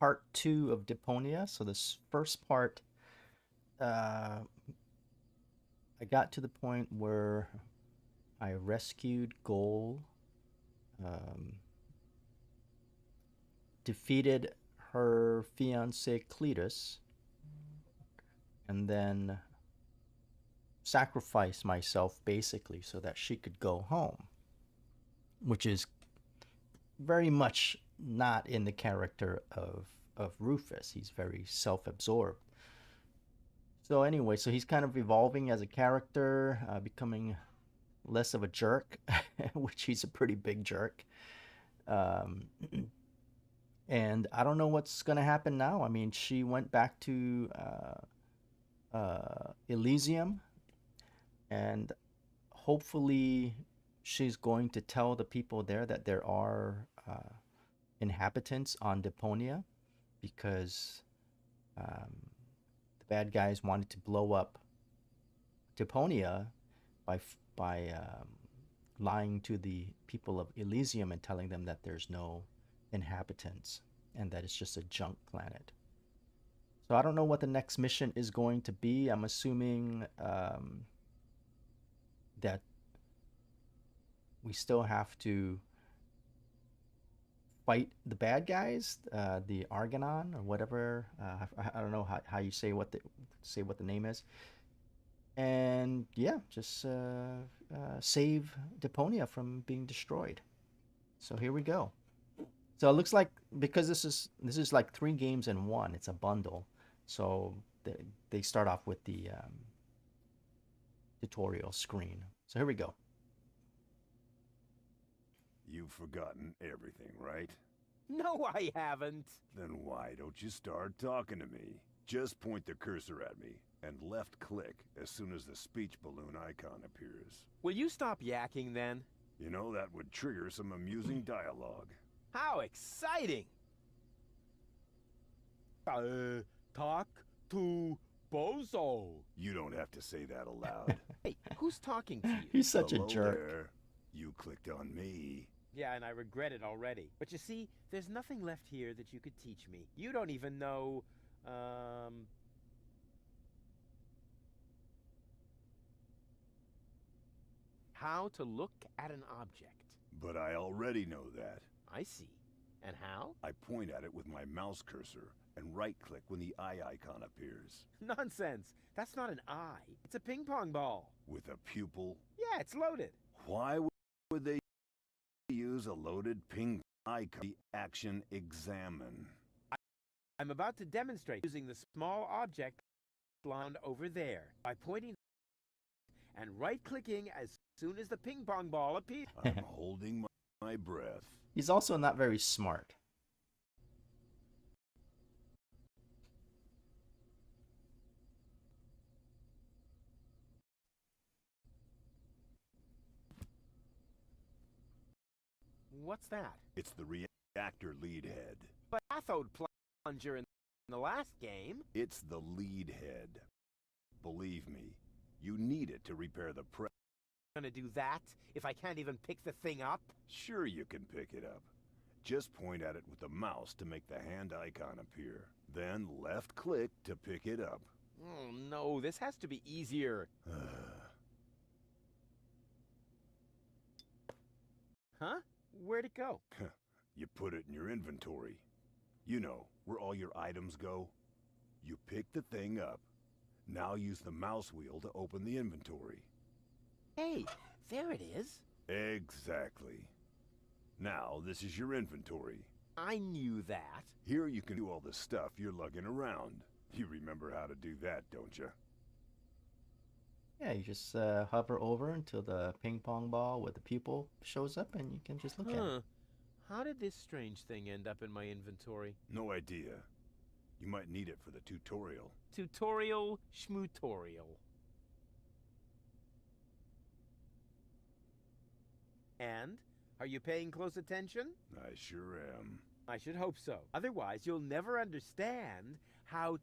part two of Deponia. So this first part, uh, I got to the point where I rescued Goal, um, defeated her fiance Cletus, and then sacrificed myself basically so that she could go home, which is very much not in the character of Rufus. He's very self-absorbed. So anyway, so he's kind of evolving as a character, becoming less of a jerk, which he's a pretty big jerk. Um, and I don't know what's gonna happen now. I mean, she went back to Elysium, and hopefully, she's going to tell the people there that there are inhabitants on Deponia, because um, the bad guys wanted to blow up Deponia by lying to the people of Elysium and telling them that there's no inhabitants and that it's just a junk planet. So I don't know what the next mission is going to be. I'm assuming that we still have to fight the bad guys, the Argonon or whatever. I don't know how you say what the name is. And yeah, just save Deponia from being destroyed. So here we go. So it looks like, because this is like three games in one. It's a bundle. So they start off with the tutorial screen. So here we go. You've forgotten everything, right? No, I haven't. Then why don't you start talking to me? Just point the cursor at me and left click as soon as the speech balloon icon appears. Will you stop yakking then? You know, that would trigger some amusing dialogue. How exciting! Talk to Bozo. You don't have to say that aloud. Hey, who's talking to you? He's such a Hello jerk. there. You clicked on me. Yeah, and I regret it already. But you see, there's nothing left here that you could teach me. You don't even know, how to look at an object. But I already know that. I see. And how? I point at it with my mouse cursor and right-click when the eye icon appears. Nonsense. That's not an eye. It's a ping pong ball. With a pupil? Yeah, it's loaded. Why would they use a loaded ping icon? The action examine. I'm about to demonstrate using the small object found over there by pointing and right-clicking as soon as the ping pong ball appears. I'm holding my breath. He's also not very smart. What's that? It's the reactor lead head. But cathode plunger in the last game. It's the lead head. Believe me, you need it to repair the press. Gonna do that if I can't even pick the thing up? Sure you can pick it up. Just point at it with the mouse to make the hand icon appear. Then left click to pick it up. Oh no, this has to be easier. Huh? Where'd it go? You put it in your inventory. You know, where all your items go. You pick the thing up. Now use the mouse wheel to open the inventory. Hey, there it is. Exactly. Now, this is your inventory. I knew that. Here you can do all the stuff you're lugging around. You remember how to do that, don't you? Yeah, you just hover over until the ping pong ball with the pupil shows up, and you can just look at it. How did this strange thing end up in my inventory? No idea. You might need it for the tutorial. Tutorial schmutorial. And? Are you paying close attention? I sure am. I should hope so. Otherwise, you'll never understand how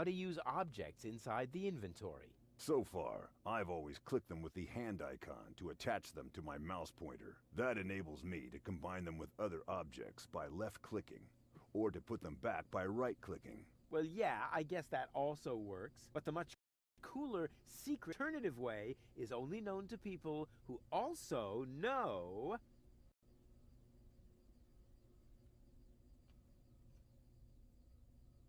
to use objects inside the inventory. So far, I've always clicked them with the hand icon to attach them to my mouse pointer. That enables me to combine them with other objects by left-clicking, or to put them back by right-clicking. Well, yeah, I guess that also works, but the much cooler, secret alternative way is only known to people who also know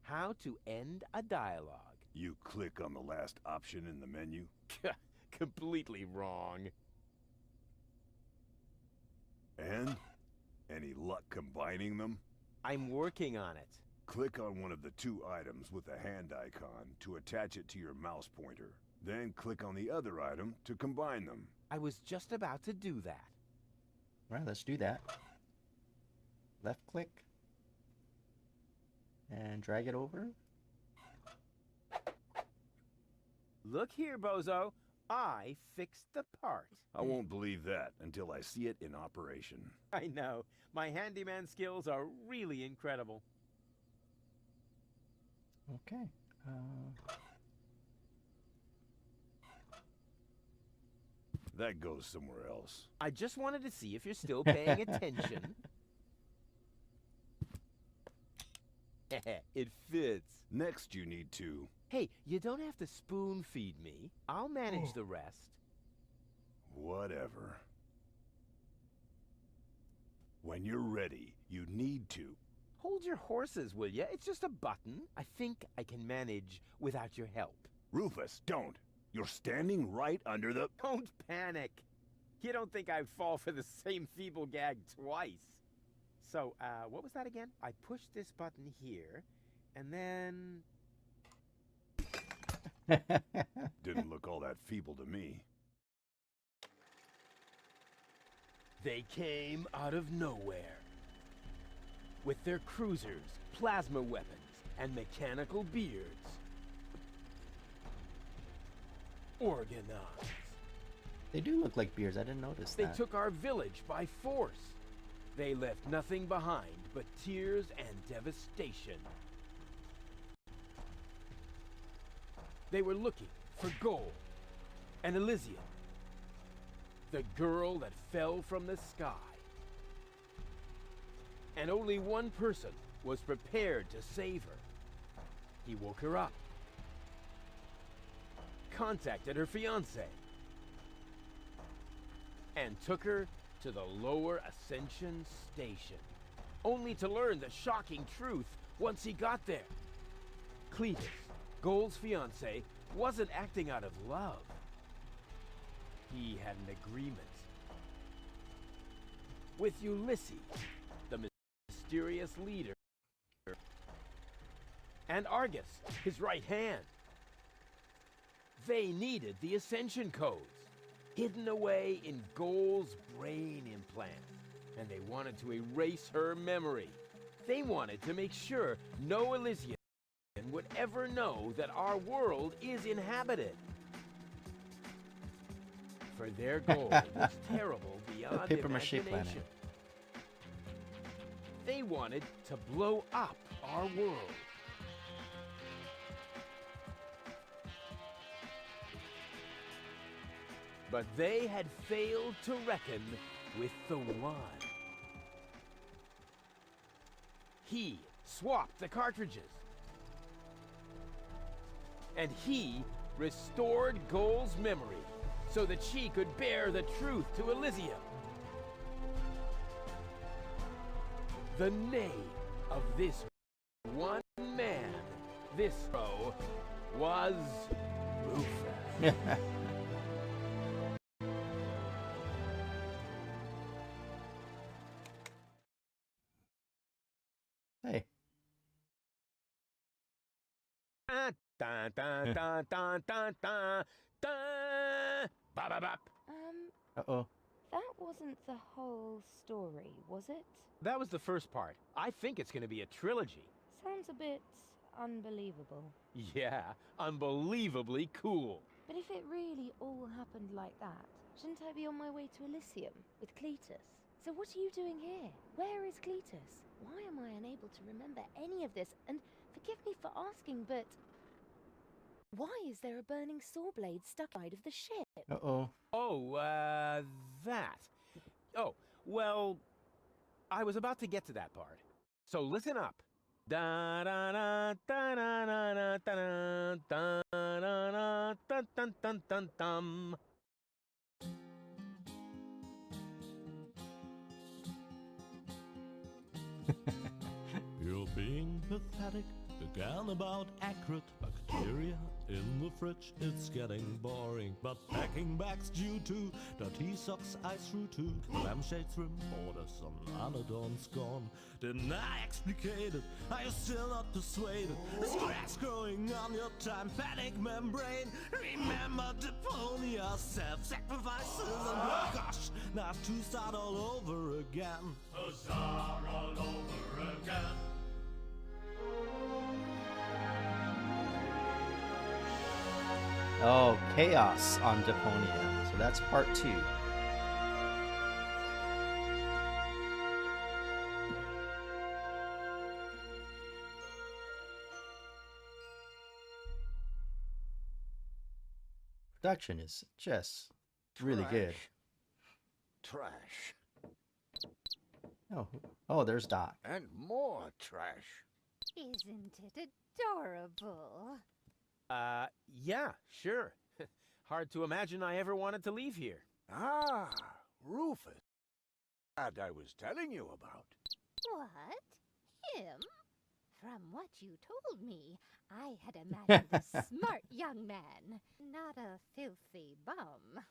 how to end a dialogue. You click on the last option in the menu. Completely wrong. And? Any luck combining them? I'm working on it. Click on one of the two items with the hand icon to attach it to your mouse pointer. Then click on the other item to combine them. I was just about to do that. Right, let's do that. Left click. And drag it over. Look here, bozo. I fixed the part. I won't believe that until I see it in operation. I know. My handyman skills are really incredible. Okay. That goes somewhere else. I just wanted to see if you're still paying attention. It fits. Next, you need to... Hey, you don't have to spoon feed me. I'll manage the rest. Whatever. When you're ready, you need to... Hold your horses, will ya? It's just a button. I think I can manage without your help. Rufus, don't! You're standing right under the... Don't panic. You don't think I'd fall for the same feeble gag twice. So, what was that again? I push this button here, and then... Didn't look all that feeble to me. They came out of nowhere. With their cruisers, plasma weapons, and mechanical beards. Organized. They do look like beers. I didn't notice They that. took our village by force. They left nothing behind but tears and devastation. They were looking for gold and Elysium, the girl that fell from the sky. And only one person was prepared to save her. He woke her up, contacted her fiancé, and took her to the lower Ascension station, only to learn the shocking truth once he got there. Cletus, Gold's fiancé, wasn't acting out of love. He had an agreement with Ulysses, the mysterious leader, and Argus, his right hand. They needed the Ascension codes, hidden away in Gold's brain implant, and they wanted to erase her memory. They wanted to make sure no Elysian would ever know that our world is inhabited. For their goal was terrible beyond papier-mâché imagination. planet. They wanted to blow up our world. But they had failed to reckon with the One. He swapped the cartridges. And he restored Gold's memory so that she could bear the truth to Elysium. The name of this one man, this hero, was Rufus. Hey. Dun, dun, dun, dun, dun, dun, dun, dun. Bop, bop, bop. Uh-oh. That wasn't the whole story, was it? That was the first part. I think it's going to be a trilogy. Sounds a bit unbelievable. Yeah, unbelievably cool. But if it really all happened like that, shouldn't I be on my way to Elysium with Cletus? So what are you doing here? Where is Cletus? Why am I unable to remember any of this? And forgive me for asking, but Why is there a burning saw blade stuck inside of the ship? Uh-oh. Oh, that. Oh, well, I was about to get to that part. So listen up. Da da da da da da da da da da da dun dun dun dun. You're being pathetic again about accurate bacteria in the fridge. It's getting boring, but packing bags due to dirty socks I threw to lampshades, rim borders on anodons gone. Didn't I explicate it? Are you still not persuaded? There's cracks growing on your tympanic membrane. Remember Deponia, self-sacrifices, and oh gosh, now to start all over again. Start all over again. Oh, chaos on Deponia. So that's part 2. Production is just really good. Trash. Oh, there's Doc. And more trash. Isn't it adorable? Yeah, sure. Hard to imagine I ever wanted to leave here. Ah, Rufus. That I was telling you about. What? Him? From what you told me, I had imagined a smart young man, not a filthy bum.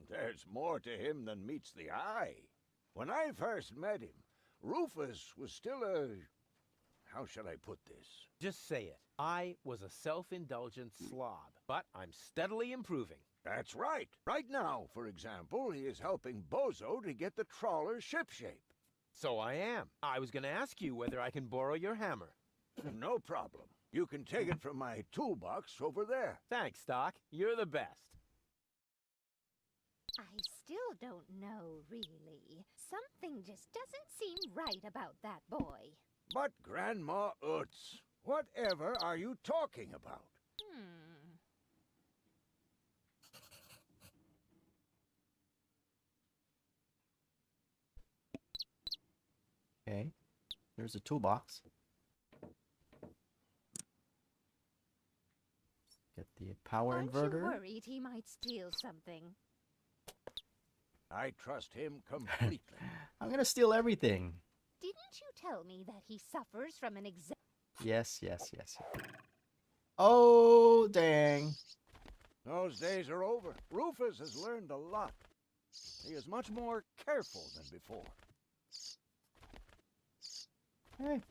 There's more to him than meets the eye. When I first met him, Rufus was still a... How shall I put this? Just say it. I was a self-indulgent slob, but I'm steadily improving. That's right. Right now, for example, he is helping Bozo to get the trawler shipshape. So I am. I was gonna ask you whether I can borrow your hammer. No problem. You can take it from my toolbox over there. Thanks, Doc. You're the best. I still don't know, really. Something just doesn't seem right about that boy. But Grandma Utz, whatever are you talking about? Okay. There's a toolbox. Get the power Aren't inverter. you worried he might steal something? I trust him completely. I'm gonna steal everything. Didn't you tell me that he suffers from an Yes. Oh, dang. Those days are over. Rufus has learned a lot. He is much more careful than before. Hey.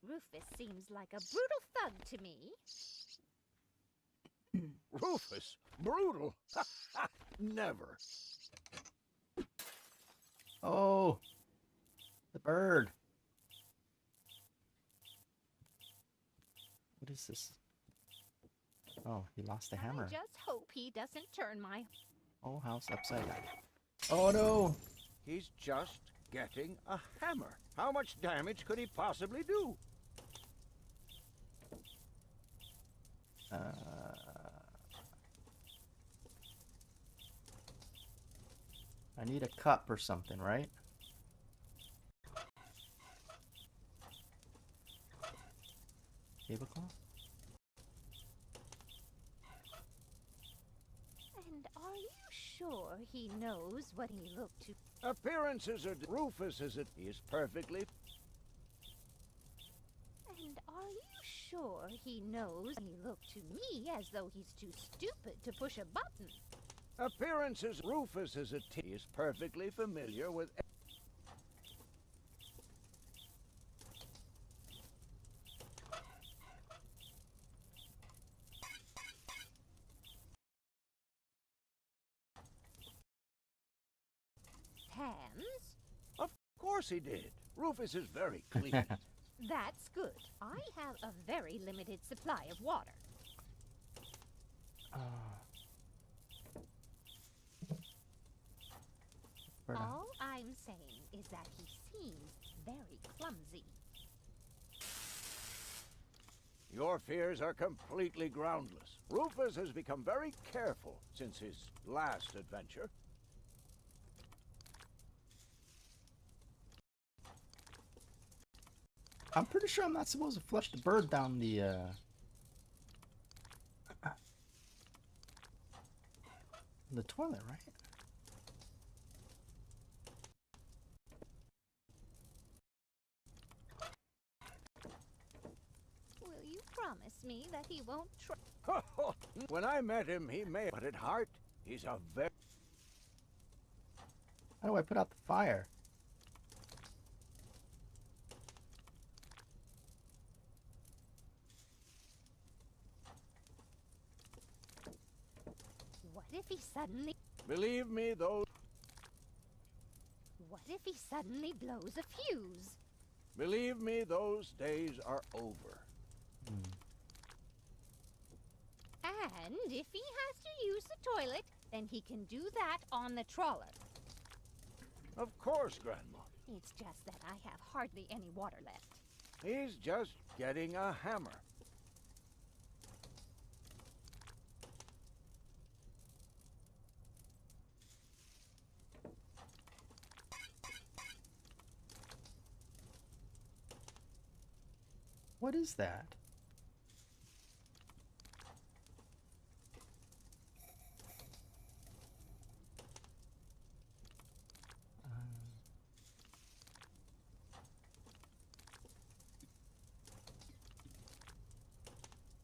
Rufus seems like a brutal thug to me. Rufus? Brutal? Never. Oh, the bird. What is this? Oh, he lost the hammer. I just hope he doesn't turn my... Oh, house upside down. Oh no! He's just getting a hammer. How much damage could he possibly do? I need a cup or something, right? Tablecloth? And are you sure he knows what he looked to... Appearances are... Rufus he is perfectly... And are you sure he knows he looked to me as though he's too stupid to push a button? Appearances... Rufus he is perfectly familiar with... Hands? Of course he did. Rufus is very clean. That's good. I have a very limited supply of water. All I'm saying is that he seems very clumsy. Your fears are completely groundless. Rufus has become very careful since his last adventure. I'm pretty sure I'm not supposed to flush the bird down the toilet, right? Will you promise me that he won't try? When I met him, he may, but at heart, he's a very... How do I put out the fire? What if he suddenly... Believe me, those... What if he suddenly blows a fuse? Believe me, those days are over. And if he has to use the toilet, then he can do that on the trawler. Of course, Grandma. It's just that I have hardly any water left. He's just getting a hammer. What is that?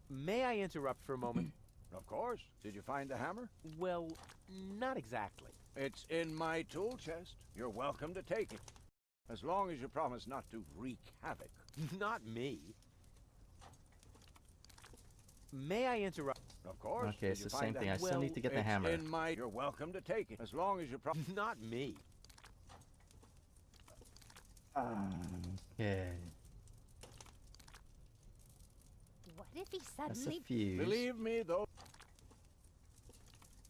May I interrupt for a moment? Of course. Did you find the hammer? Well, not exactly. It's in my tool chest. You're welcome to take it. As long as you promise not to wreak havoc. Not me. May I interrupt? Of course. Okay, Did it's you the find same the thing. I hammer? still need to get the It's hammer. in my... You're welcome to take it. As long as you promise... Not me. Okay. What if he That's a suddenly... fuse. Believe me, though...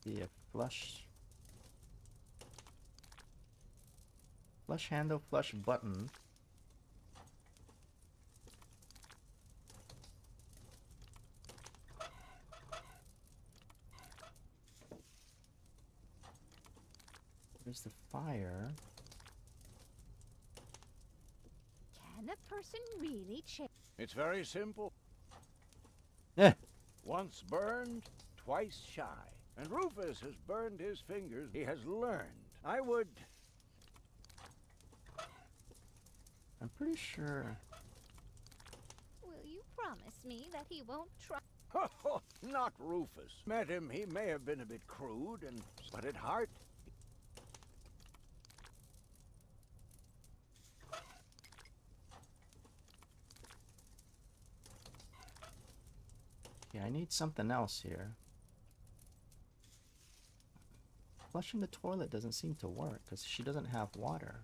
Be a flush. Flush handle, flush button. There's the fire. Can a person really change? It's very simple. Eh. Once burned, twice shy. And Rufus has burned his fingers. He has learned. I would... I'm pretty sure. Will you promise me that he won't try? Not Rufus. Met him, he may have been a bit crude, but at heart... Yeah, I need something else here. Flushing the toilet doesn't seem to work because she doesn't have water.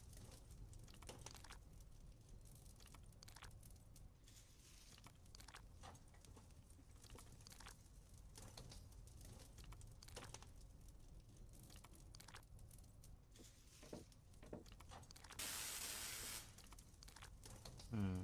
Hmm.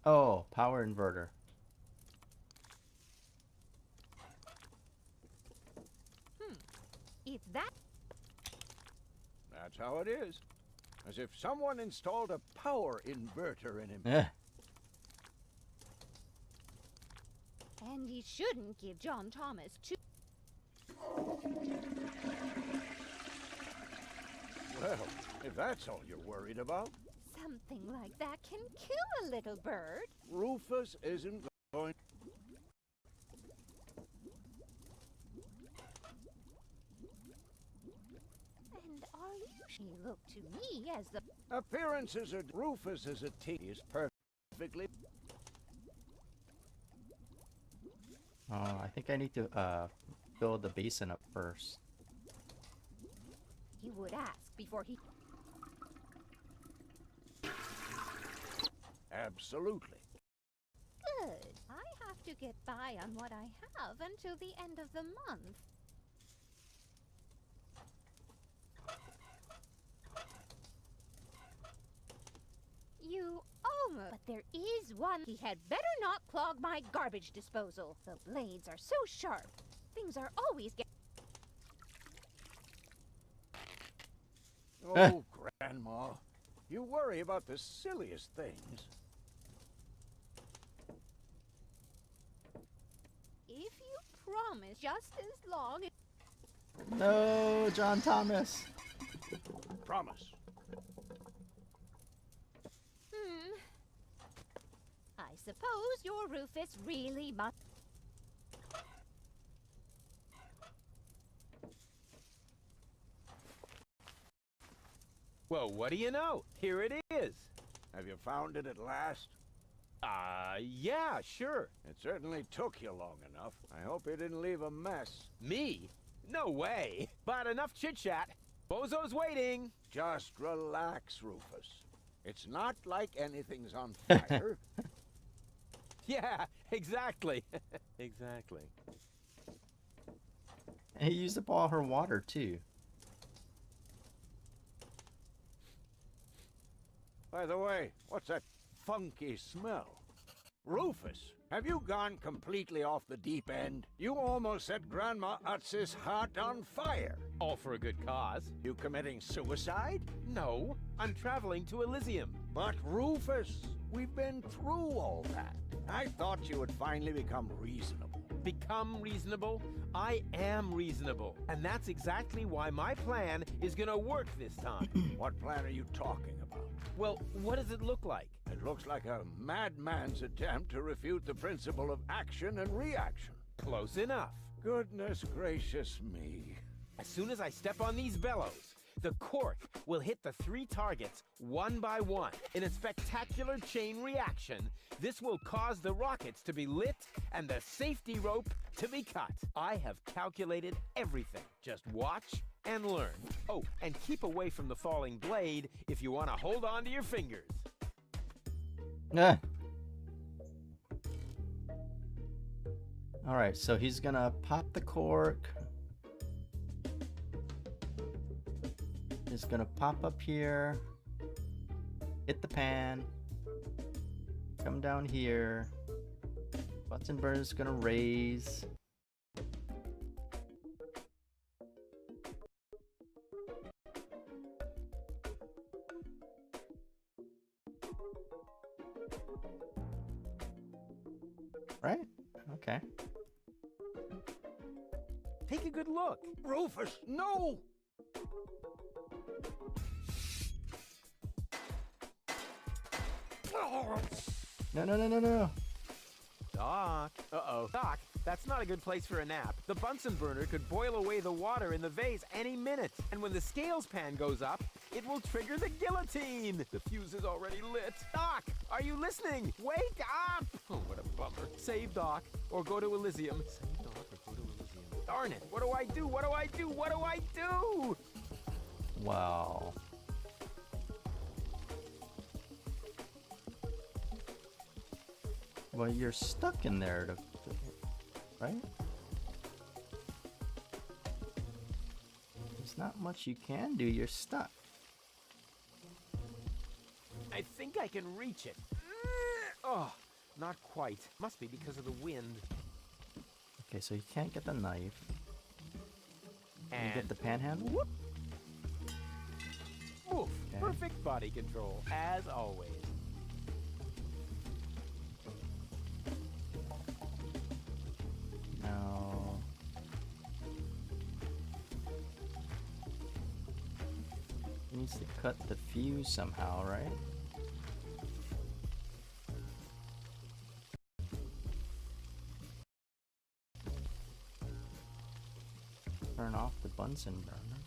Oh, power inverter. If that... That's how it is. As if someone installed a power inverter in him. Eh. And he shouldn't give John Thomas too... Well, if that's all you're worried about, Something like that can kill a little bird. Rufus isn't going... And are you... He looked to me as the... Appearances are... Rufus is a team. He is perfectly... Oh, I think I need to fill the basin up first. He would ask before he... Absolutely. Good. I have to get by on what I have until the end of the month. You almost... But there is one. He had better not clog my garbage disposal. The blades are so sharp. Things are always Oh, Grandma. You worry about the silliest things. If you promise just as long as... No, John Thomas. Promise. I suppose your Rufus really must... Well, what do you know? Here it is. Have you found it at last? Yeah, sure. It certainly took you long enough. I hope you didn't leave a mess. Me? No way. But enough chit-chat. Bozo's waiting. Just relax, Rufus. It's not like anything's on fire. Yeah, exactly. Exactly. And he used up all her water too. By the way, what's that funky smell? Rufus, have you gone completely off the deep end? You almost set Grandma Utz's heart on fire. All for a good cause. You committing suicide? No, I'm traveling to Elysium. But Rufus, we've been through all that. I thought you would finally become reasonable. Become reasonable? I am reasonable. And that's exactly why my plan is gonna work this time. What plan are you talking about? Well, what does it look like? It looks like a madman's attempt to refute the principle of action and reaction. Close enough. Goodness gracious me. As soon as I step on these bellows, the cork will hit the 3 targets one by one. In a spectacular chain reaction, this will cause the rockets to be lit and the safety rope to be cut. I have calculated everything. Just watch and learn. Oh, and keep away from the falling blade if you want to hold on to your fingers. Alright, so he's gonna pop the cork. He's gonna pop up here. Hit the pan. Come down here. Bunsen burner's gonna raise. Right? Okay. Take a good look. Rufus, no! No, no, no, no, no. Doc. Uh-oh. Doc, that's not a good place for a nap. The Bunsen burner could boil away the water in the vase any minute. And when the scales pan goes up, it will trigger the guillotine. The fuse is already lit. Doc, are you listening? Wake up! Oh, what a bummer. Save Doc, or go to Elysium. Save Doc, or go to Elysium. Darn it. What do I do? What do I do? What do I do? Wow. Well, you're stuck in there, right? There's not much you can do. You're stuck. I think I can reach it. Oh, not quite. Must be because of the wind. Okay, so you can't get the knife. Can you And get the panhandle? whoop. Oof. Okay. Perfect body control, as always. No. He needs to cut the fuse somehow, right? Turn off the Bunsen burner.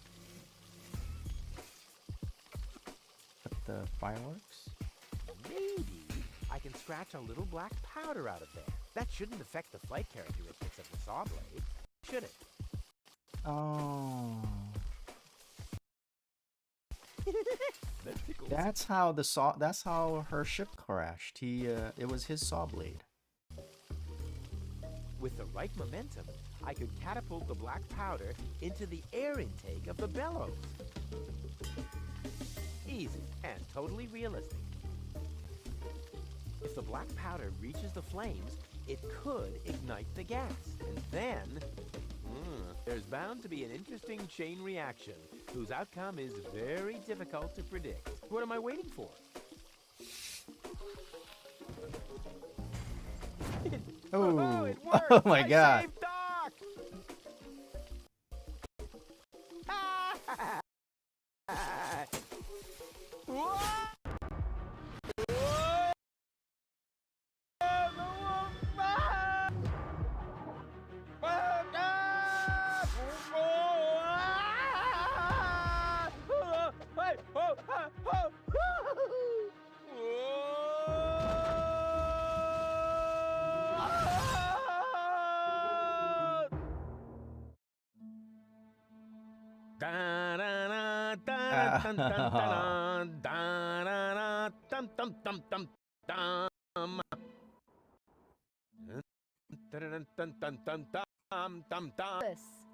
Cut the fireworks. Maybe I can scratch a little black powder out of there. That shouldn't affect the flight characteristics of the saw blade, should it? Oh. That tickles. That's how the saw. That's how her ship crashed. It was his saw blade. With the right momentum, I could catapult the black powder into the air intake of the bellows. Easy and totally realistic. If the black powder reaches the flames, it could ignite the gas. And then, there's bound to be an interesting chain reaction whose outcome is very difficult to predict. What am I waiting for? Oh, it worked! oh my I God. saved Doc!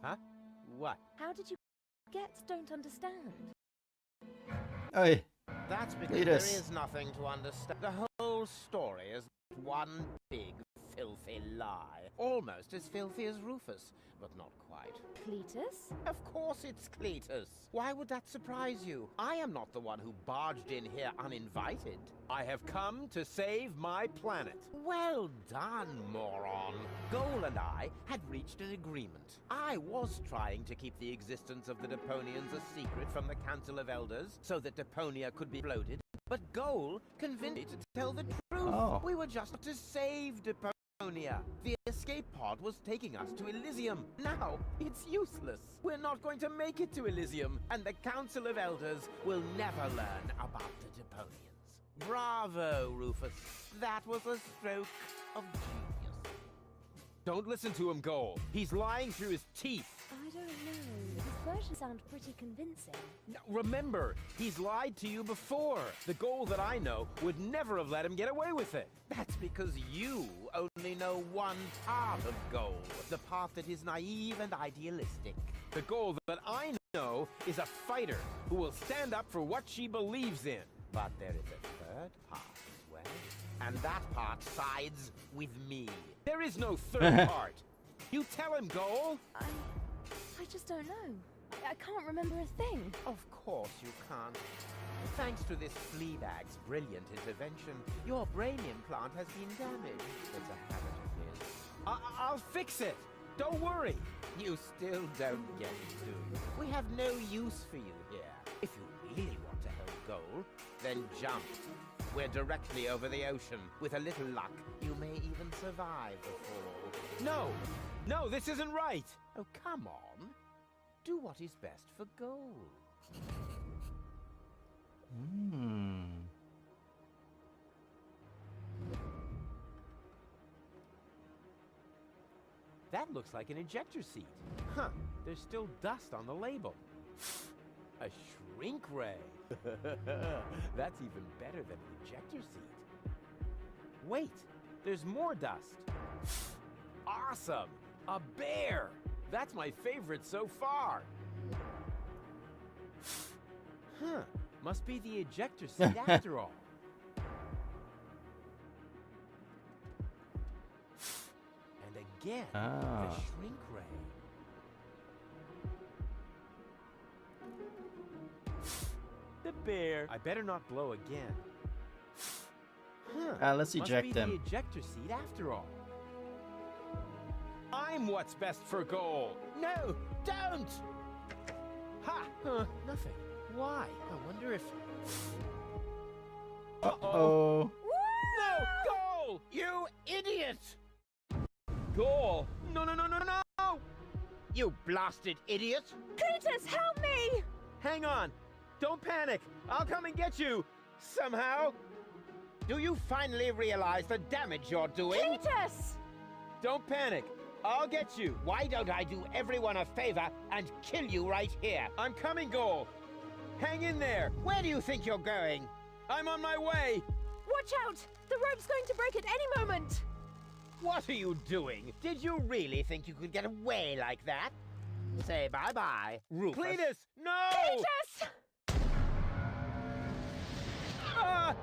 Huh? What? How did you get don't understand? Hey, That's because Lead there us. is nothing to understand. The whole story is one big, filthy lie. Almost as filthy as Rufus, but not quite. Cletus? Of course it's Cletus. Why would that surprise you? I am not the one who barged in here uninvited. I have come to save my planet. Well done, moron. Goal and I had reached an agreement. I was trying to keep the existence of the Deponians a secret from the Council of Elders so that Deponia could be bloated, but Goal convinced me to tell the truth. Oh. We were just to save Deponia. The escape pod was taking us to Elysium. Now, it's useless. We're not going to make it to Elysium, and the Council of Elders will never learn about the Deponians. Bravo, Rufus. That was a stroke of genius. Don't listen to him, Goal. He's lying through his teeth. I don't know. His version sounds pretty convincing. Now, remember, he's lied to you before. The Goal that I know would never have let him get away with it. That's because you only know one part of Goal, the part that is naive and idealistic. The Goal that I know is a fighter who will stand up for what she believes in. But there is a third part as well, and that part sides with me. There is no third part. You tell him, Goal. I just don't know. I can't remember a thing. Of course you can't. Thanks to this Fleabag's brilliant intervention, your brain implant has been damaged. It's a habit of his. I'll fix it. Don't worry. You still don't get it, do you? We have no use for you here. If you really want to help Goal, then jump. We're directly over the ocean. With a little luck, you may even survive the fall. No, this isn't right. Oh, come on. Do what is best for Goal. That looks like an ejector seat. Huh, there's still dust on the label. A shrink ray. That's even better than an ejector seat. Wait, there's more dust. Awesome! A bear! That's my favorite so far. Huh, must be the ejector seat after all. And again, the shrink ray. The bear. I better not blow again. Huh. Let's eject Must be him. the ejector seat after all. I'm what's best for Goal. No, don't! Ha! Nothing. Why? I wonder if... Uh-oh. No! Goal! You idiot! Goal! No, no, no, no, no! You blasted idiot! Cletus, help me! Hang on. Don't panic. I'll come and get you. Somehow. Do you finally realize the damage you're doing? Cletus! Don't panic. I'll get you. Why don't I do everyone a favor and kill you right here? I'm coming, Goal. Hang in there. Where do you think you're going? I'm on my way! Watch out! The rope's going to break at any moment! What are you doing? Did you really think you could get away like that? Say bye-bye, Rufus. Cletus, no! Cletus! Ah!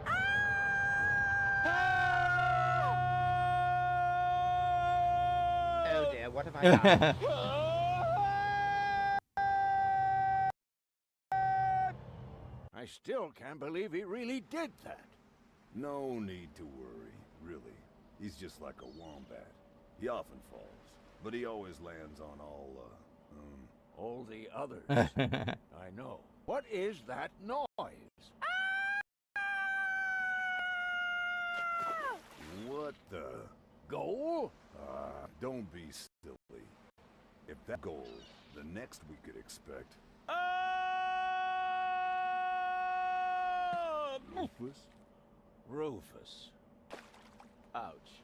Oh dear, what have I done? I still can't believe he really did that. No need to worry, really. He's just like a wombat. He often falls, but he always lands on All the others. I know. What is that noise? what the? Goal? Don't be silly. If that goal, the next we could expect. Rufus? Rufus. Ouch.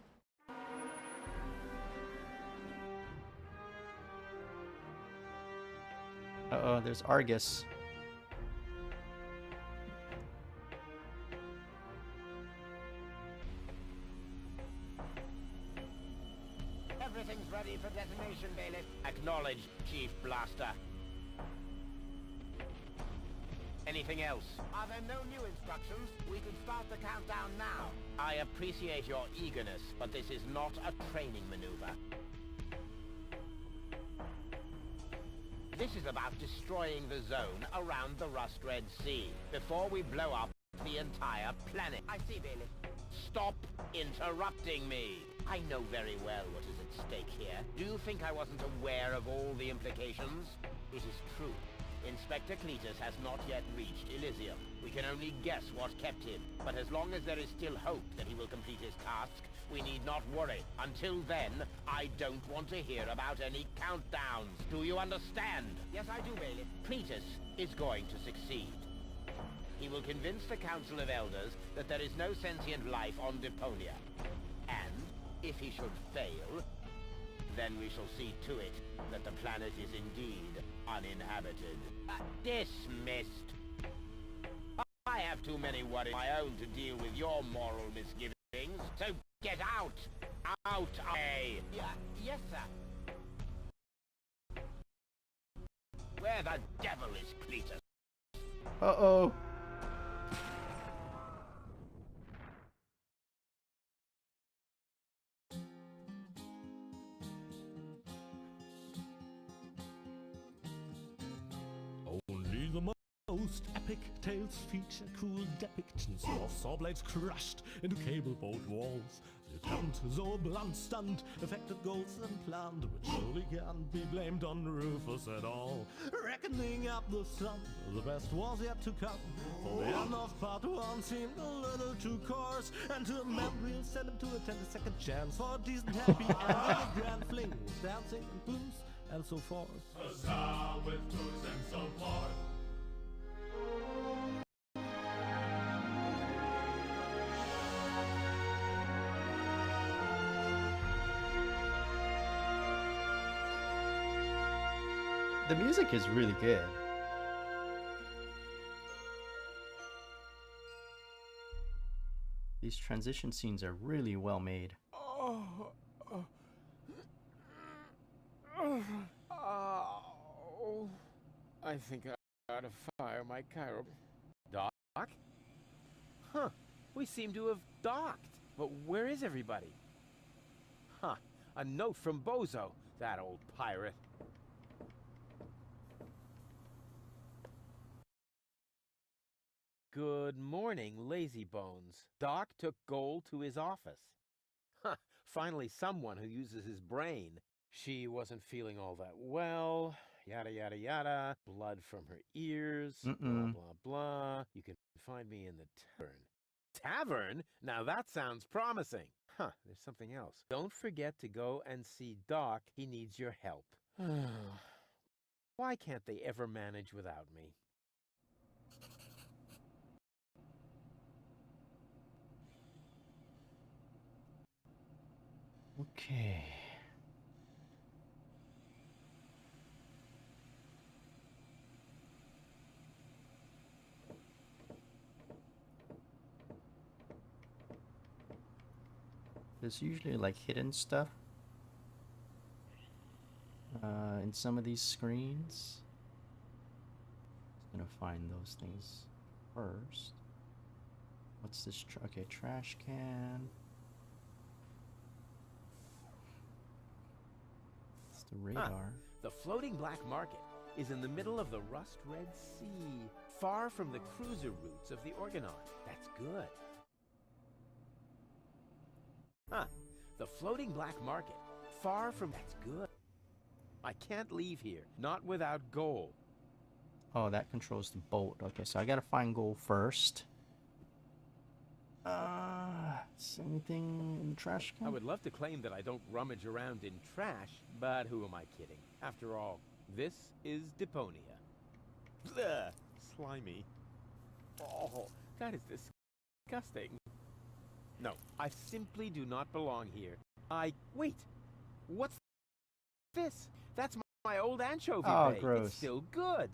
Uh-oh, there's Argus. Everything's ready for detonation, Bailiff. Acknowledged, Chief Blaster. Anything else? Are there no new instructions? We can start the countdown now. I appreciate your eagerness, but this is not a training maneuver. This is about destroying the zone around the Rust Red Sea before we blow up the entire planet. I see, Bailiff. Stop interrupting me. I know very well what is at stake here. Do you think I wasn't aware of all the implications? It is true. Inspector Cletus has not yet reached Elysium. We can only guess what kept him, but as long as there is still hope that he will complete his task, we need not worry. Until then, I don't want to hear about any countdowns. Do you understand? Yes, I do, Bailiff. Cletus is going to succeed. He will convince the Council of Elders that there is no sentient life on Deponia. And, if he should fail, then we shall see to it that the planet is indeed uninhabited. Dismissed. I have too many worries of my own to deal with your moral misgivings, so get out! Out of me! Yes, sir. Where the devil is Cletus? Uh-oh. Only the most epic tales feature cool depictions of saw blades crushed into cable boat walls. The attempt, though a blunt stunt, affected goals and planned, but surely can't be blamed on Rufus at all. Reckoning up the sum, the best was yet to come. For the end of part one seemed a little too coarse, and to amend we'll send him to attend a second chance for a decent happy end with a grand fling, with dancing and booze and so forth. A star with booze and so forth. The music is really good. These transition scenes are really well made. I think I ought to fire my chiro... Doc? Huh. We seem to have docked. But where is everybody? Huh. A note from Bozo, that old pirate. Good morning, lazy bones. Doc took Gold to his office. Huh. Finally someone who uses his brain. She wasn't feeling all that well. Yada, yada, yada. Blood from her ears. Blah, blah, blah. You can find me in the tavern. Tavern? Now that sounds promising. Huh, there's something else. Don't forget to go and see Doc. He needs your help. Why can't they ever manage without me? Okay. There's usually like hidden stuff in some of these screens. Just gonna find those things first. What's this? Okay, trash can. It's the radar. The floating black market is in the middle of the rust-red sea, far from the cruiser routes of the Orgonon. That's good. The floating black market, far from... That's good. I can't leave here, not without gold. Oh, that controls the boat. Okay, so I gotta find gold first. Is anything in the trash can? I would love to claim that I don't rummage around in trash, but who am I kidding? After all, this is Deponia. Bleh, slimy. Oh, that is disgusting. No, I simply do not belong here. Wait, what's this? That's my old anchovy Oh, bait. gross. It's still good.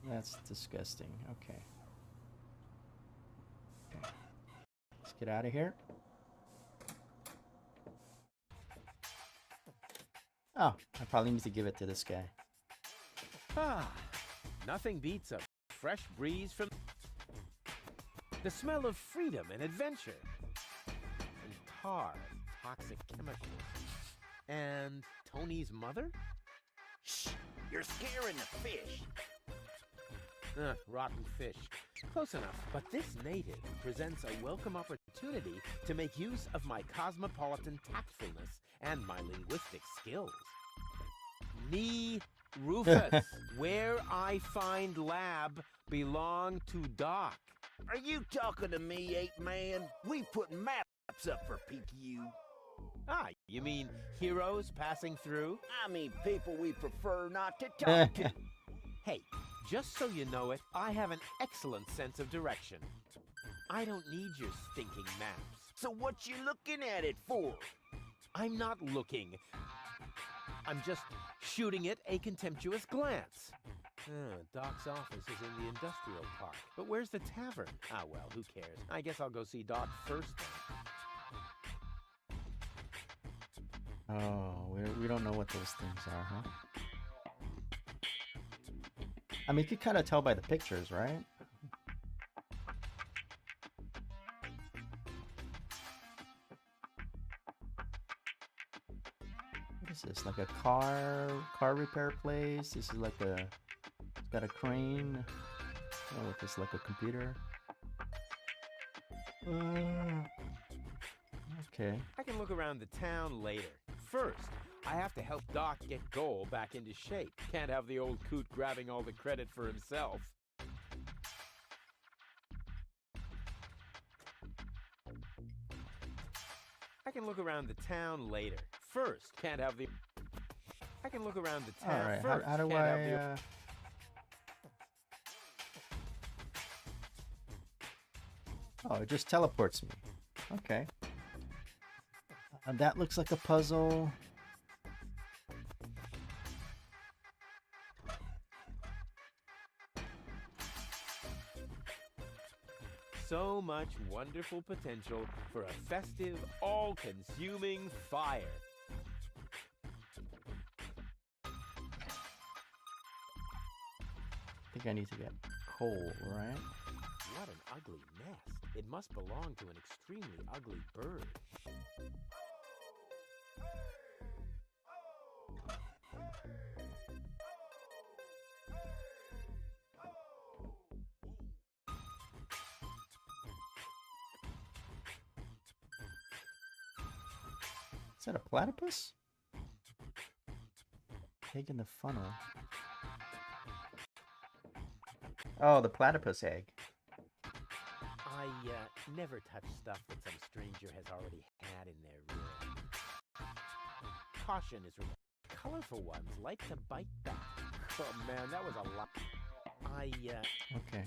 That's disgusting. Okay. Let's get out of here. Oh, I probably need to give it to this guy. Nothing beats a fresh breeze from the smell of freedom and adventure. And tar, toxic chemicals. And Tony's mother? Shh! You're scaring the fish. Rotten fish. Close enough. But this native presents a welcome opportunity to make use of my cosmopolitan tactfulness and my linguistic skills. Me, Rufus, where I find lab belong to Doc. Are you talking to me, ape man? We putting maps up for PQ. You mean heroes passing through? I mean people we prefer not to talk to. Hey, just so you know it, I have an excellent sense of direction. I don't need your stinking maps. So what you looking at it for? I'm not looking. I'm just shooting it a contemptuous glance. Doc's office is in the industrial park. But where's the tavern? Well, who cares? I guess I'll go see Doc first then. Oh, we don't know what those things are, huh? I mean, you could kind of tell by the pictures, right? What is this? Like a car repair place? This is like it's got a crane. Oh, if it's like a computer. Okay. I can look around the town later. First, I have to help Doc get Goal back into shape. Can't have the old coot grabbing all the credit for himself. I can look around the town later. First, can't have the... I can look around the town. All right. First, How do can't have the... I? Oh, it just teleports me. Okay. That looks like a puzzle. So much wonderful potential for a festive, all-consuming fire. I think I need to get coal, right? What an ugly nest. It must belong to an extremely ugly bird. Is that a platypus? Egg in the funnel. Oh, the platypus egg. I never touch stuff that some stranger has already had in their room. Caution is required. Colorful ones like to bite back. Oh man, that was a lot. Okay.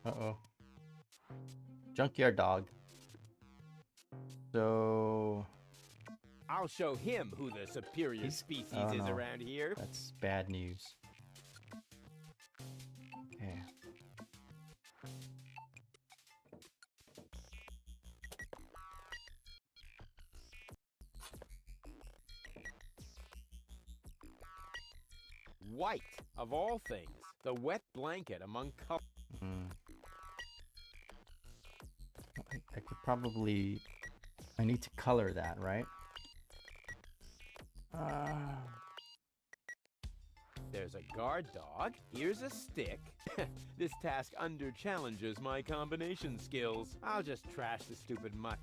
Uh-oh. Junkyard dog. So I'll show him who the superior He's- species oh, is no. around here. that's bad news. Okay. White, of all things. The wet blanket among colors. Mm. I could probably. I need to color that, right? There's a guard dog. Here's a stick. This task under-challenges my combination skills. I'll just trash the stupid mutt.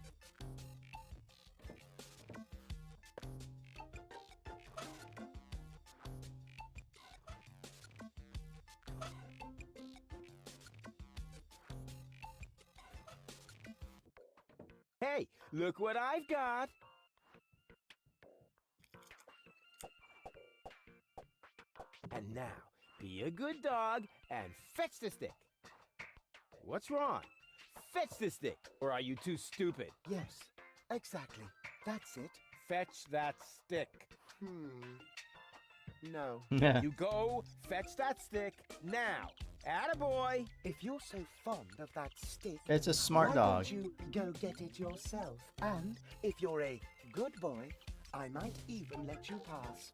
Hey, look what I've got! And now, be a good dog and fetch the stick. What's wrong? Fetch the stick, or are you too stupid? Yes, exactly. That's it. Fetch that stick. No. You go, fetch that stick, now. Attaboy! If you're so fond of that stick, It's a smart why dog. don't you go get it yourself? And if you're a good boy, I might even let you pass.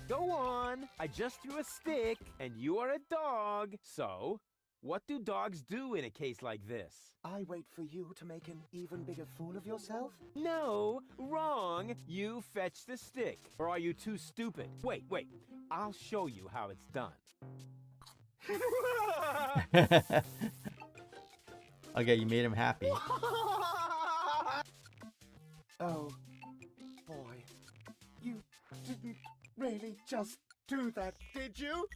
Go on. I just threw a stick, and you are a dog. So, what do dogs do in a case like this? I wait for you to make an even bigger fool of yourself? No, wrong. You fetch the stick. Or are you too stupid? Wait. I'll show you how it's done. Okay, you made him happy. Oh, boy. You didn't really just do that, did you?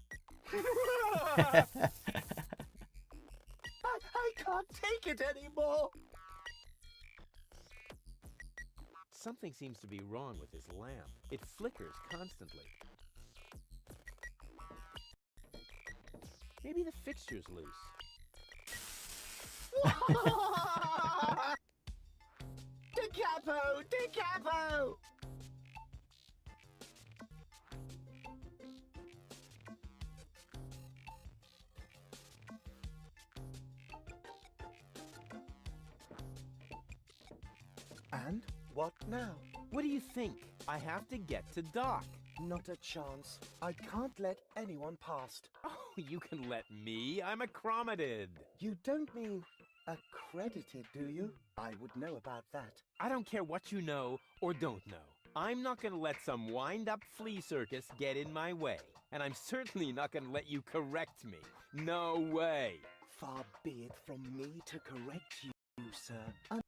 I can't take it anymore. Something seems to be wrong with this lamp. It flickers constantly. Maybe the fixture's loose. DiCapo! DiCapo! And what now? What do you think? I have to get to dock. Not a chance. I can't let anyone past. Oh, you can let me. I'm accredited. You don't mean accredited, do you? I would know about that. I don't care what you know or don't know. I'm not gonna let some wind-up flea circus get in my way. And I'm certainly not gonna let you correct me. No way. Far be it from me to correct you, sir.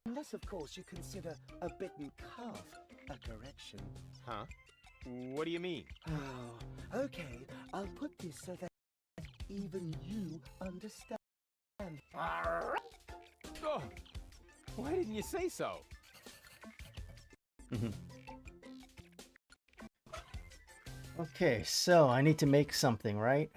Unless, of course, you consider a bitten calf a correction. Huh? What do you mean? Oh, okay. I'll put this so that even you understand. Oh, why didn't you say so? Okay, so I need to make something, right?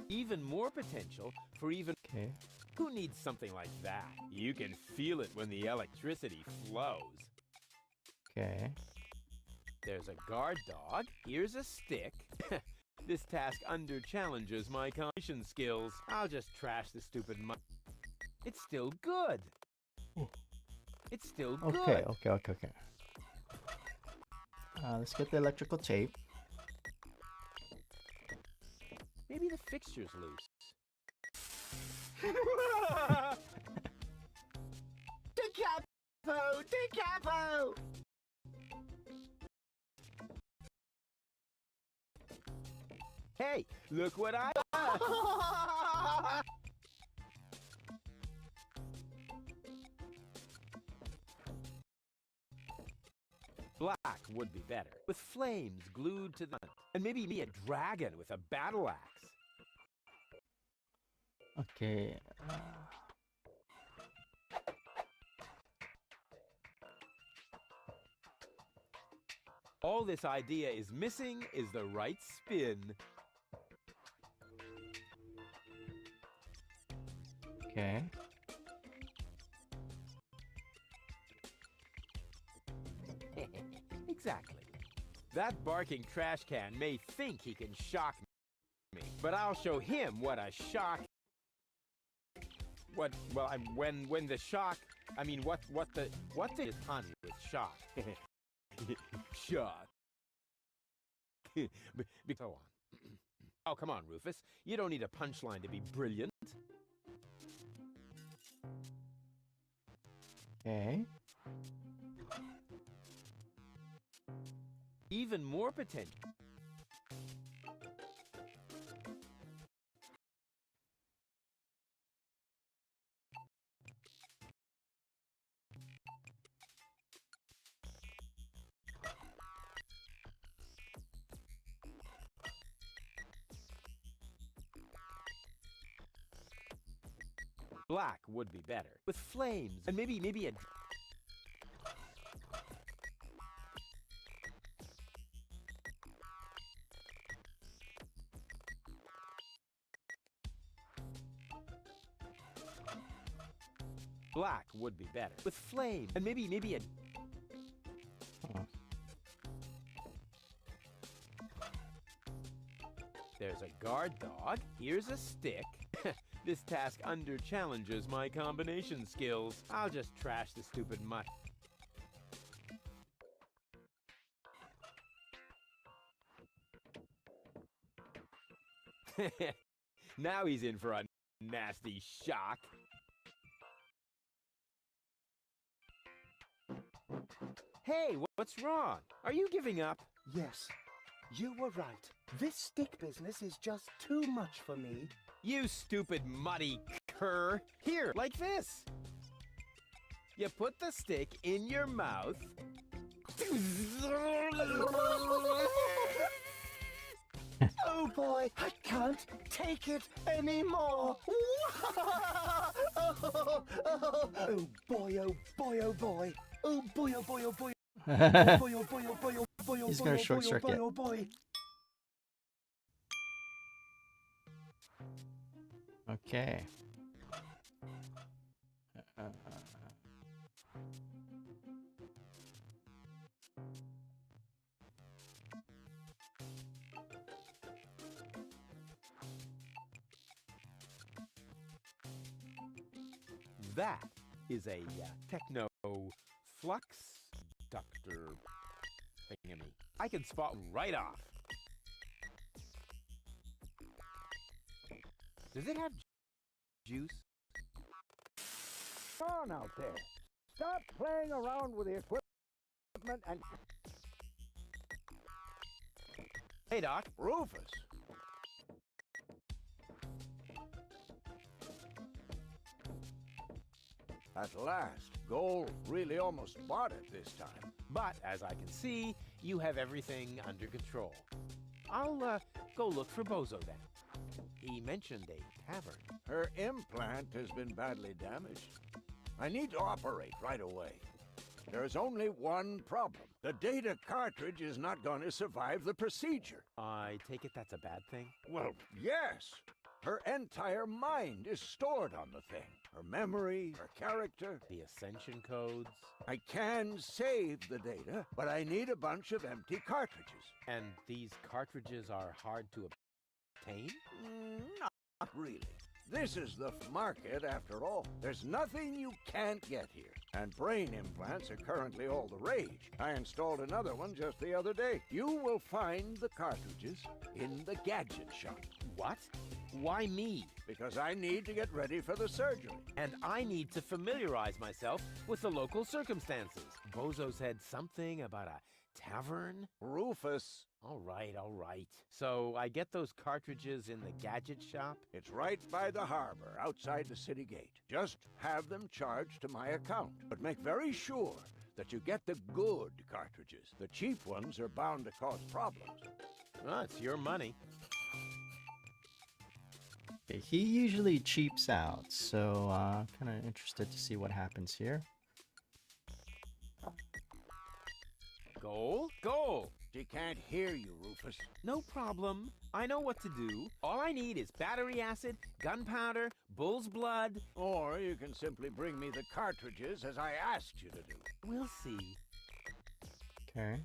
Even more potential for even... Okay. Who needs something like that? You can feel it when the electricity flows. Okay. There's a guard dog. Here's a stick. This task under-challenges my combination skills. I'll just trash the stupid It's still good. It's still good. Okay. Let's get the electrical tape. Maybe the fixture's loose. DiCapo! DiCapo! Hey, look what I... Black would be better, with flames glued to the front. And maybe me a dragon with a battle axe. Okay. All this idea is missing is the right spin. Okay. Exactly. That barking trash can may think he can shock me, but I'll show him what a shock. What the shock. I mean, what the Deponia with shock. Shock. So on. Oh, come on, Rufus. You don't need a punchline to be brilliant. Okay. Even more potential. Black would be better, with flames, and maybe a... Black would be better, with flames, and maybe a... Huh. There's a guard dog, here's a stick. This task under-challenges my combination skills. I'll just trash the stupid mutt. Now he's in for a nasty shock. Hey, what's wrong? Are you giving up? Yes, you were right. This stick business is just too much for me. You stupid muddy cur. Here, like this. You put the stick in your mouth. Oh boy, I can't take it anymore. Oh boy, oh boy, oh boy. Oh boy, oh boy, oh boy. Oh boy, oh boy, oh boy, oh boy, oh He's boy, gonna oh short boy, oh circuit. boy, oh boy. Okay. That is a techno flux ductor thingammy. I can spot right off. Does it have juice? Come on out there. Stop playing around with the equipment and... Hey, Doc. Rufus! At last, Gold really almost bought it this time. But, as I can see, you have everything under control. I'll go look for Bozo then. He mentioned a tavern. Her implant has been badly damaged. I need to operate right away. There is only one problem. The data cartridge is not going to survive the procedure. I take it that's a bad thing? Well, yes. Her entire mind is stored on the thing. Her memory, her character. The ascension codes. I can save the data, but I need a bunch of empty cartridges. And these cartridges are hard to obtain? Not really. This is the market after all. There's nothing you can't get here. And brain implants are currently all the rage. I installed another one just the other day. You will find the cartridges in the gadget shop. What? Why me? Because I need to get ready for the surgery. And I need to familiarize myself with the local circumstances. Bozo said something about a tavern? Rufus. All right. So I get those cartridges in the gadget shop? It's right by the harbor, outside the city gate. Just have them charged to my account. But make very sure that you get the good cartridges. The cheap ones are bound to cause problems. Well, it's your money. Okay, he usually cheaps out, so kind of interested to see what happens here. Gold? Gold! She can't hear you, Rufus. No problem. I know what to do. All I need is battery acid, gunpowder, bull's blood. Or you can simply bring me the cartridges as I asked you to do. We'll see. Okay.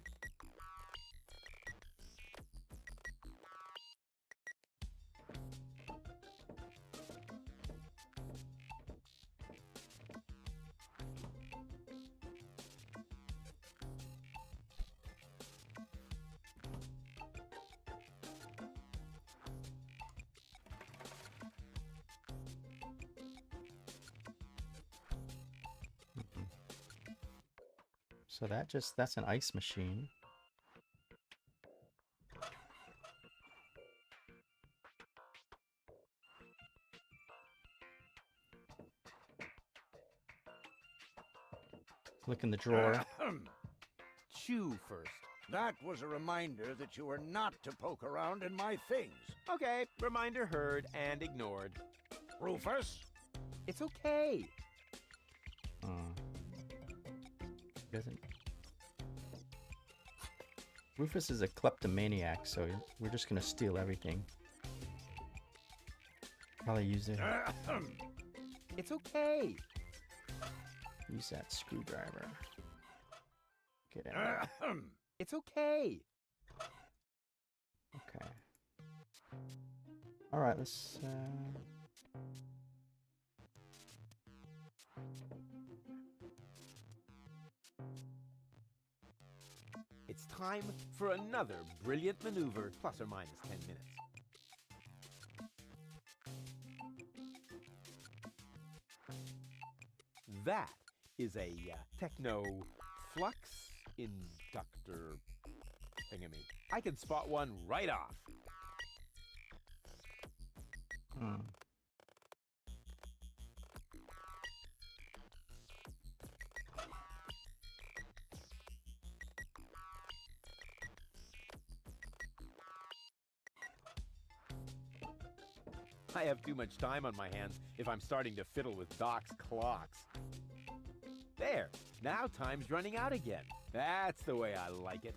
So that's an ice machine. Look in the drawer. Chew first. That was a reminder that you were not to poke around in my things. Okay, reminder heard and ignored. Rufus? It's okay. Doesn't. Rufus is a kleptomaniac, so we're just gonna steal everything. Probably use it. It's okay. Use that screwdriver. Get out. It's okay. Okay. All right, let's. It's time for another brilliant maneuver, plus or minus 10 minutes. That is a techno flux inductor thingamy. I can spot one right off. I have too much time on my hands if I'm starting to fiddle with Doc's clocks. There, now time's running out again. That's the way I like it.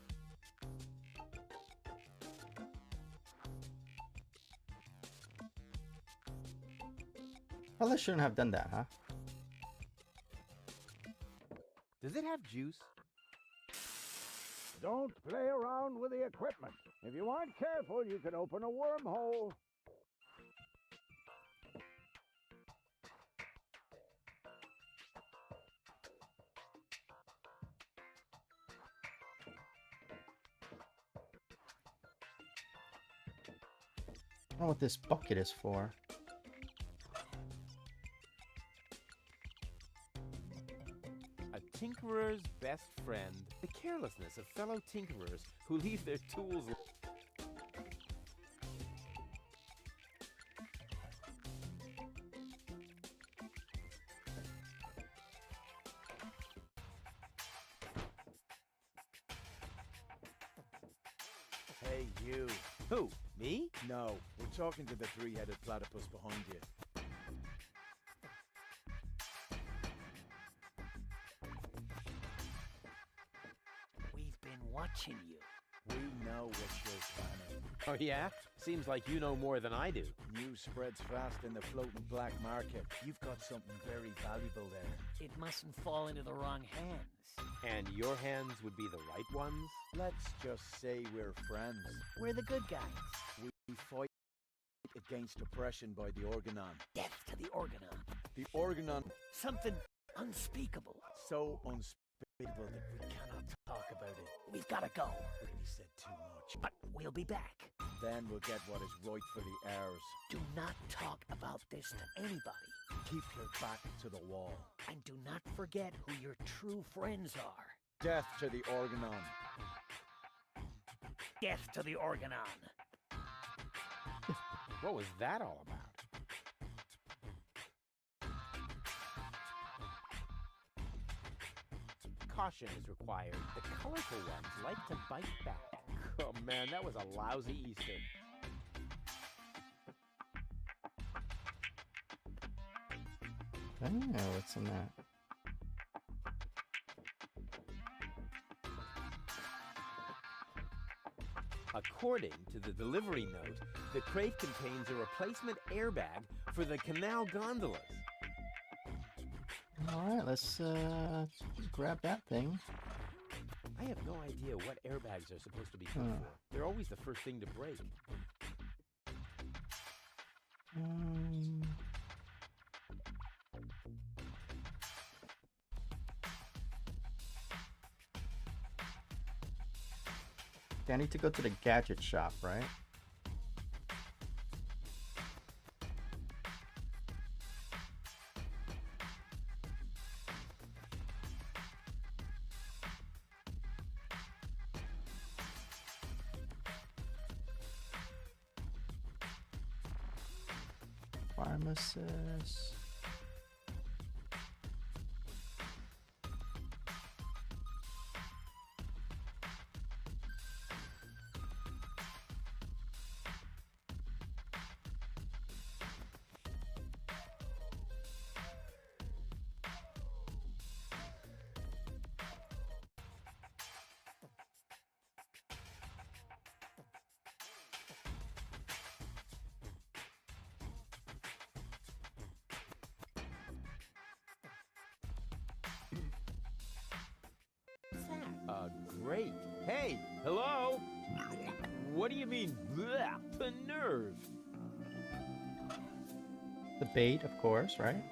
Well, I shouldn't have done that, huh? Does it have juice? Don't play around with the equipment. If you aren't careful, you can open a wormhole. I don't know what this bucket is for. A tinkerer's best friend. The carelessness of fellow tinkerers who leave their tools. Hey, you. Who? Me? No, we're talking to the three-headed platypus behind you. We've been watching you. We know what you're planning. Oh yeah? Seems like you know more than I do. News spreads fast in the floating black market. You've got something very valuable there. It mustn't fall into the wrong hands. And your hands would be the right ones? Let's just say we're friends. We're the good guys. We fight against oppression by the Organon. Death to the Organon. The Organon, Something unspeakable. so unspeakable that we cannot talk about it. We've got to go. Really said too much. But we'll be back. Then we'll get what is right for the heirs. Do not talk about this to anybody. Keep your back to the wall. And do not forget who your true friends are. Death to the Organon. Death to the Organon. What was that all about? caution is required. The colorful ones like to bite back. Oh man, that was a lousy Easter. Oh, what's in that? According to the delivery note, the crate contains a replacement airbag for the canal gondolas. All right, let's grab that thing. I have no idea what airbags are supposed to be good for. They're always the first thing to break. Okay, I need to go to the gadget shop, right? Pharmacist. Great. Hey, hello? What do you mean, bleh, the nerve? The bait, of course, right?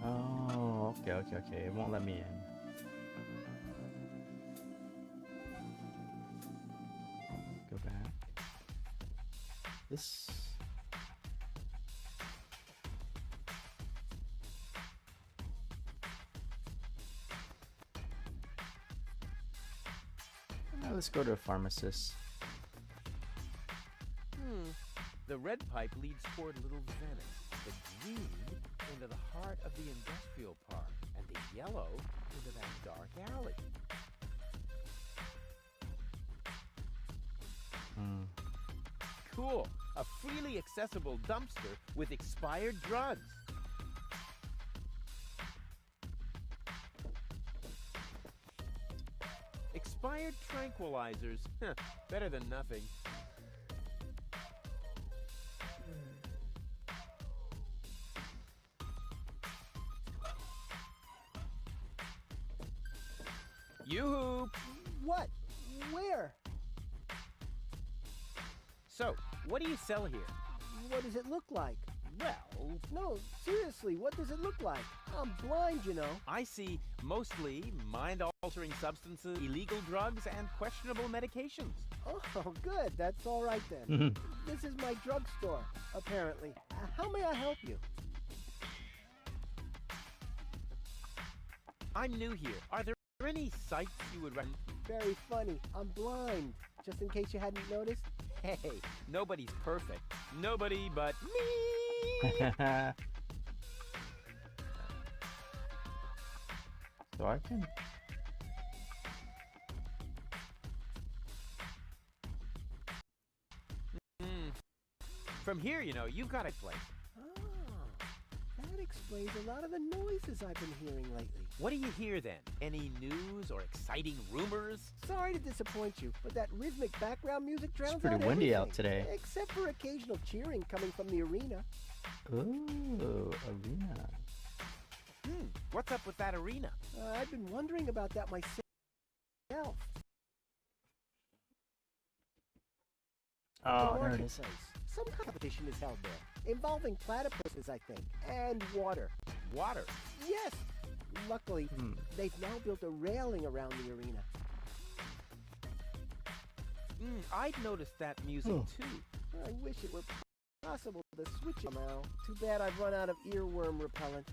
Oh, okay. It won't let me in. Go back. This... Let's go to a pharmacist. The red pipe leads toward Little Venice, the green into the heart of the industrial park, and the yellow into that dark alley. Cool. A freely accessible dumpster with expired drugs. Expired tranquilizers. Better than nothing. Yoo-hoo! What? Where? So, what do you sell here? What does it look like? Well, No, seriously, what does it look like? I'm blind, you know. I see mostly mind-altering substances, illegal drugs, and questionable medications. Oh, good. That's all right then. This is my drugstore, apparently. How may I help you? I'm new here. Are there any sites you would recommend? Very funny. I'm blind, just in case you hadn't noticed. Hey, nobody's perfect. Nobody but me! So I can... From here, you know, you've got a place. That explains a lot of the noises I've been hearing lately. What do you hear then? Any news or exciting rumors? Sorry to disappoint you, but that rhythmic background music drowns pretty out windy everything, out today. except for occasional cheering coming from the arena. Ooh, arena. What's up with that arena? I've been wondering about that myself. Oh, The there it is. marketplace. Some competition is held there, involving platypuses, I think, and water. Water. Yes. Luckily, they've now built a railing around the arena. I'd noticed that music too. I wish it were possible to switch it now. Too bad I've run out of earworm repellent.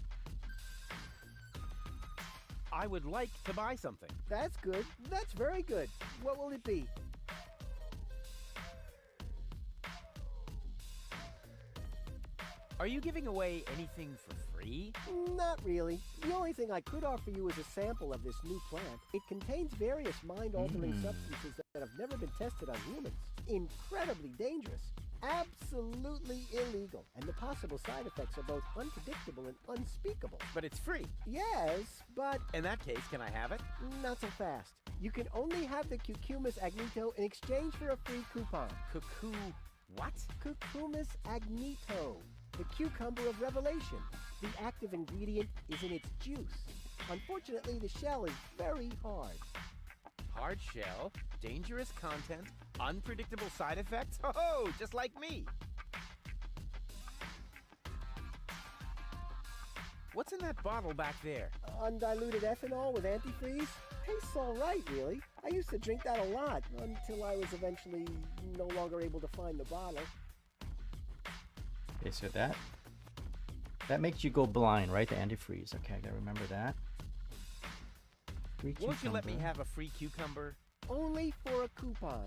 I would like to buy something. That's good. That's very good. What will it be? Are you giving away anything for free? Not really. The only thing I could offer you is a sample of this new plant. It contains various mind-altering substances that have never been tested on humans. Incredibly dangerous. Absolutely illegal. And the possible side effects are both unpredictable and unspeakable. But it's free. Yes, but... In that case, can I have it? Not so fast. You can only have the Cucumis agnito in exchange for a free coupon. Cuckoo... what? Cucumis agnito. The cucumber of revelation. The active ingredient is in its juice. Unfortunately, the shell is very hard. Hard shell, dangerous content, unpredictable side effects? Oh, just like me! What's in that bottle back there? Undiluted ethanol with antifreeze? Tastes all right, really. I used to drink that a lot until I was eventually no longer able to find the bottle. Okay, so that makes you go blind, right? The antifreeze. Okay, I gotta remember that. Free Won't you let me cucumber. have a free cucumber? Only for a coupon.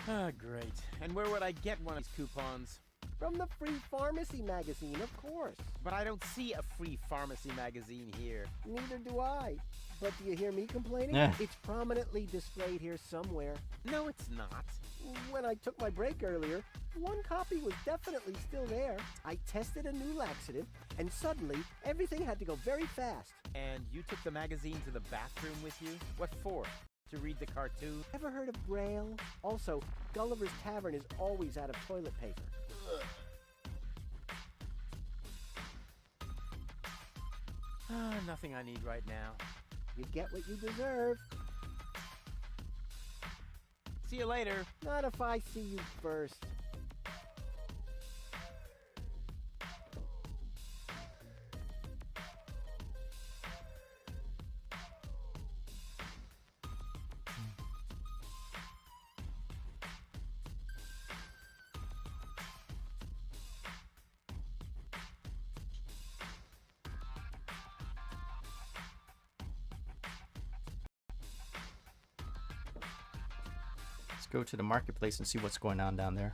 Ah, great. And where would I get one of these coupons? From the Free Pharmacy magazine, of course. But I don't see a free pharmacy magazine here. Neither do I. But do you hear me complaining? It's prominently displayed here somewhere. No, it's not. When I took my break earlier, one copy was definitely still there. I tested a new laxative, and suddenly, everything had to go very fast. And you took the magazine to the bathroom with you? What for? To read the cartoon? Ever heard of Braille? Also, Gulliver's Tavern is always out of toilet paper. Ah, nothing I need right now. You get what you deserve. See you later. Not if I see you first. Let's go to the marketplace and see what's going on down there.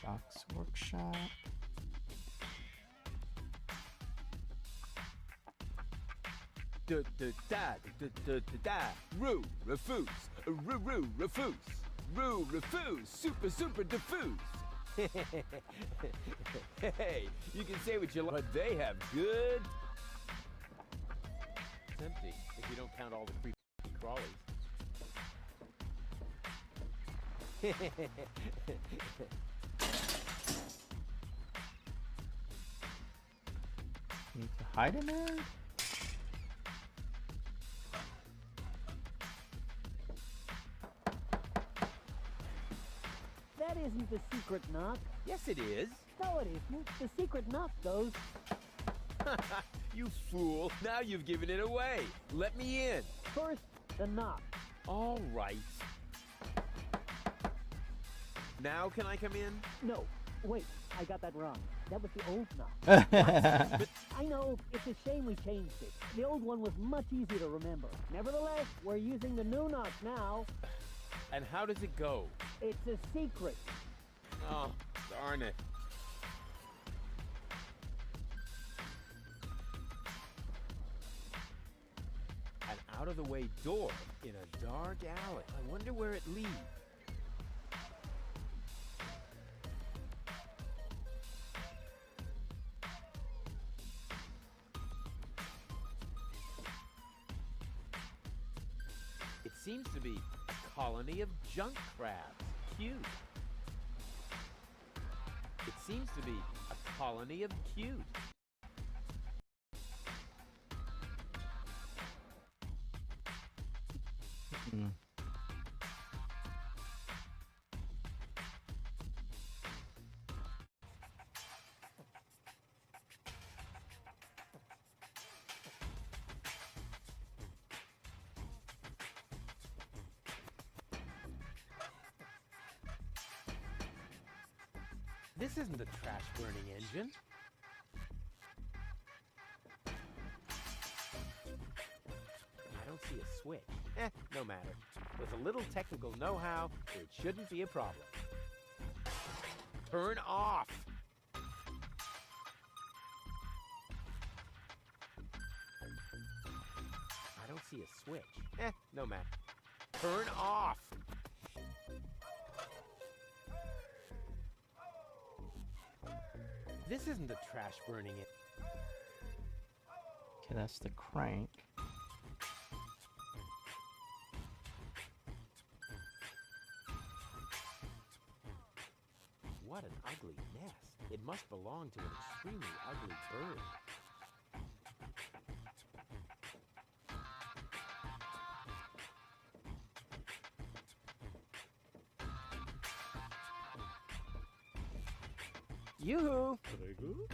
Box workshop. Roo, refuse. Roo, refuse. Roo, refuse. Super diffuse. Hey, you can say what you like, but they have good... It's empty, if you don't count all the creepy crawlies. Need to hide in there? That isn't the secret knock. Yes, it is. No, it isn't. The secret knock goes... You fool. Now you've given it away. Let me in. First, the knock. All right. Now can I come in? No, wait, I got that wrong. That was the old knock. I know, it's a shame we changed it. The old one was much easier to remember. Nevertheless, we're using the new knock now. And how does it go? It's a secret. Oh, darn it. An out-of-the-way door in a dark alley. I wonder where it leads. It seems to be a colony of junk crabs. Cute. It seems to be a colony of cute. This isn't a trash-burning engine. I don't see a switch. No matter. With a little technical know-how, it shouldn't be a problem. Turn off! I don't see a switch. No matter. Turn off! This isn't the trash burning it. Okay, that's the crank. What an ugly mess. It must belong to an extremely ugly bird. Yoo-hoo! Very good.